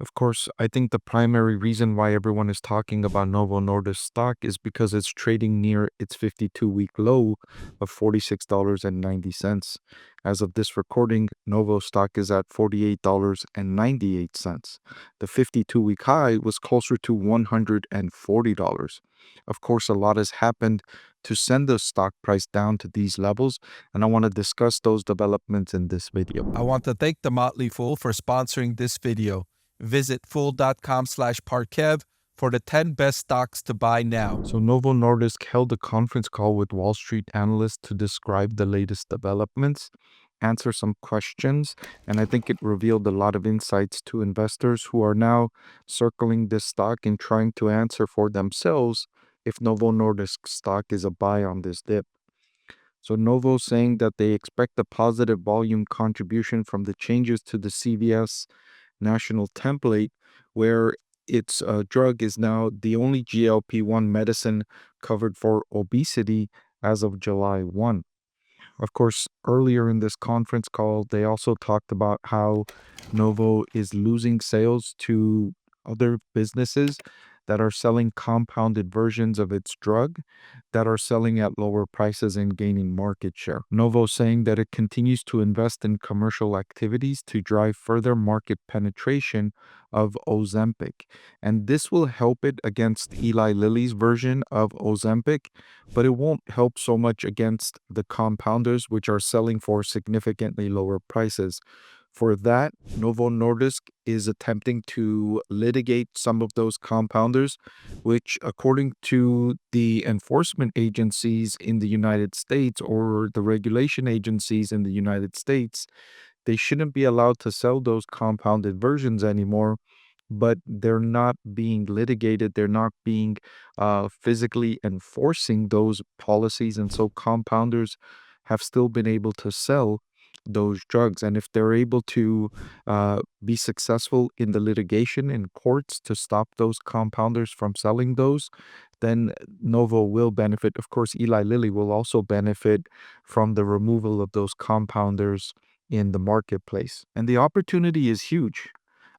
Of course, I think the primary reason why everyone is talking about Novo Nordisk stock is because it's trading near its 52-week low of $46.90. As of this recording, Novo stock is at $48.98. The 52-week high was closer to $140. Of course, a lot has happened to send the stock price down to these levels, and I want to discuss those developments in this video. I want to thank the Motley Fool for sponsoring this video. Visit fool.com/Parkev for the 10 best stocks to buy now. So Novo Nordisk held a conference call with Wall Street analysts to describe the latest developments, answer some questions, and I think it revealed a lot of insights to investors who are now circling this stock and trying to answer for themselves if Novo Nordisk stock is a buy on this dip. So Novo saying that they expect a positive volume contribution from the changes to the CVS national template, where its drug is now the only GLP-1 medicine covered for obesity as of July 1. Of course, earlier in this conference call, they also talked about how Novo is losing sales to other businesses that are selling compounded versions of its drug that are selling at lower prices and gaining market share. Novo saying that it continues to invest in commercial activities to drive further market penetration of Ozempic. And this will help it against Eli Lilly's version of Ozempic, but it won't help so much against the compounders, which are selling for significantly lower prices. For that, Novo Nordisk is attempting to litigate some of those compounders, which, according to the enforcement agencies in the United States or the regulation agencies in the United States, they shouldn't be allowed to sell those compounded versions anymore, but they're not being litigated. They're not being physically enforcing those policies. And so compounders have still been able to sell those drugs. And if they're able to be successful in the litigation in courts to stop those compounders from selling those, then Novo will benefit. Of course, Eli Lilly will also benefit from the removal of those compounders in the marketplace. And the opportunity is huge.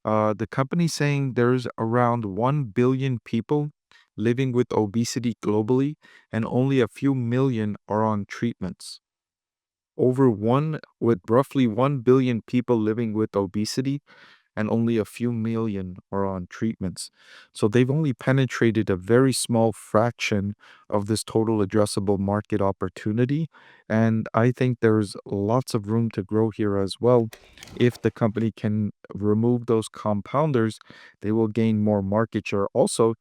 The company saying there's around 1 billion people living with obesity globally, and only a few million are on treatments. With roughly 1 billion people living with obesity, and only a few million are on treatments. So they've only penetrated a very small fraction of this total addressable market opportunity. And I think there's lots of room to grow here as well. If the company can remove those compounders, they will gain more market share. Also,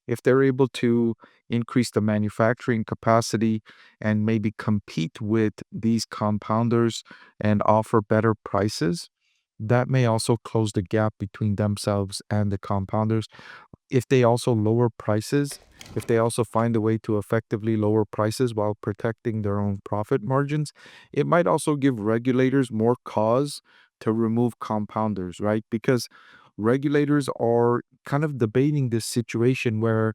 if they're able to increase the manufacturing capacity and maybe compete with these compounders and offer better prices, that may also close the gap between themselves and the compounders. If they also lower prices, if they also find a way to effectively lower prices while protecting their own profit margins, it might also give regulators more cause to remove compounders, right? Because regulators are kind of debating this situation where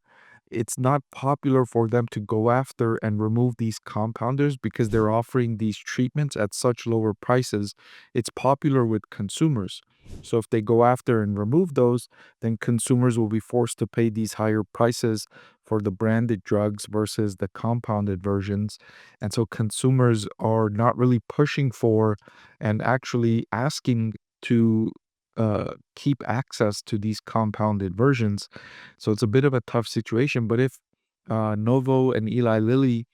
it's not popular for them to go after and remove these compounders because they're offering these treatments at such lower prices. It's popular with consumers. So if they go after and remove those, then consumers will be forced to pay these higher prices for the branded drugs versus the compounded versions. And so consumers are not really pushing for and actually asking to keep access to these compounded versions. So it's a bit of a tough situation. But if Novo and Eli Lilly,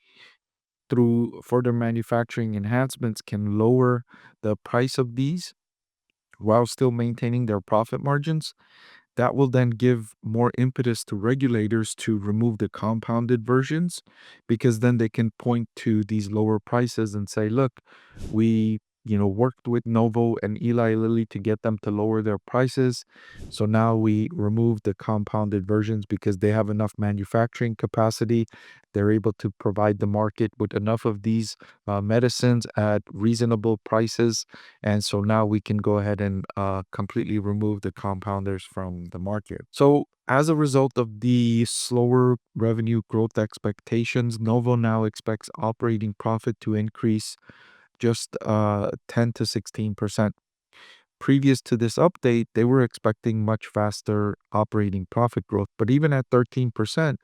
through further manufacturing enhancements, can lower the price of these while still maintaining their profit margins, that will then give more impetus to regulators to remove the compounded versions, because then they can point to these lower prices and say, look, we worked with Novo and Eli Lilly to get them to lower their prices. So now we remove the compounded versions because they have enough manufacturing capacity. They're able to provide the market with enough of these medicines at reasonable prices. And so now we can go ahead and completely remove the compounders from the market. So as a result of the slower revenue growth expectations, Novo now expects operating profit to increase just 10 to 16%. Previous to this update, they were expecting much faster operating profit growth. But even at 13%,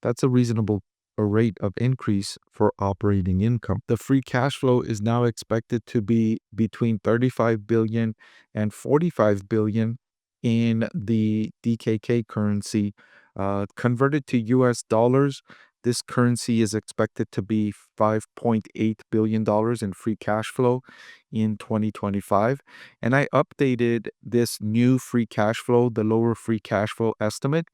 that's a reasonable rate of increase for operating income. The free cash flow is now expected to be between 35 billion and 45 billion in the DKK currency. Converted to US dollars, this currency is expected to be $5.8 billion in free cash flow in 2025. And I updated this new free cash flow, the lower free cash flow estimate,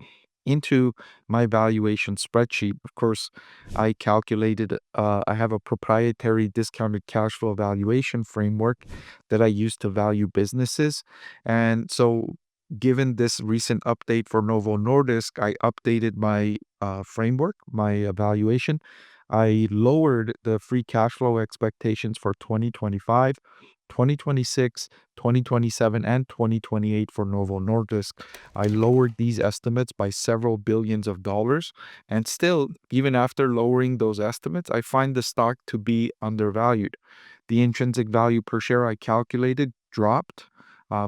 into my valuation spreadsheet. Of course, I calculated, I have a proprietary discounted cash flow valuation framework that I use to value businesses. And so, given this recent update for Novo Nordisk, I updated my framework, my evaluation. I lowered the free cash flow expectations for 2025, 2026, 2027, and 2028 for Novo Nordisk. I lowered these estimates by several billions of dollars. And still, even after lowering those estimates, I find the stock to be undervalued. The intrinsic value per share I calculated dropped.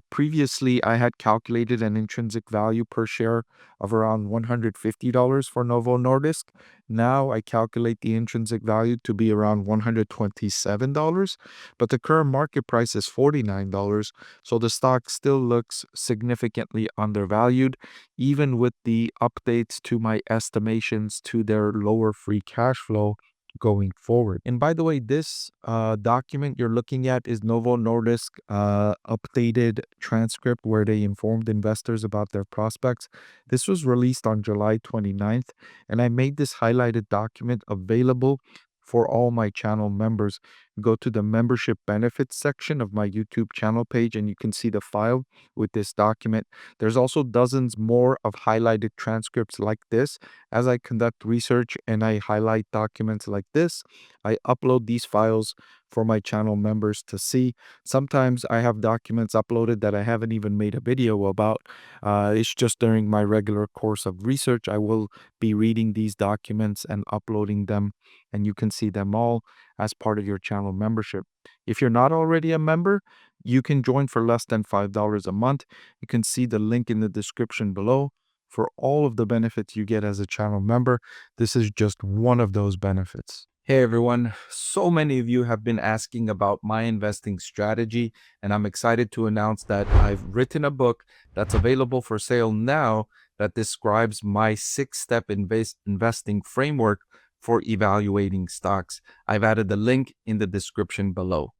Previously, I had calculated an intrinsic value per share of around $150 for Novo Nordisk. Now I calculate the intrinsic value to be around $127, but the current market price is $49, so the stock still looks significantly undervalued, even with the updates to my estimations to their lower free cash flow going forward. And by the way, this document you're looking at is Novo Nordisk updated transcript where they informed investors about their prospects. This was released on July 29th, and I made this highlighted document available for all my channel members. Go to the membership benefits section of my YouTube channel page and you can see the file with this document. There's also dozens more of highlighted transcripts like this. As I conduct research and I highlight documents like this, I upload these files for my channel members to see. Sometimes I have documents uploaded that I haven't even made a video about. It's just during my regular course of research, I will be reading these documents and uploading them, and you can see them all as part of your channel membership. If you're not already a member, you can join for less than $5 a month. You can see the link in the description below for all of the benefits you get as a channel member. This is just one of those benefits. Hey everyone, so many of you have been asking about my investing strategy, and I'm excited to announce that I've written a book that's available for sale now that describes my 6-step investing framework for evaluating stocks. I've added the link in the description below.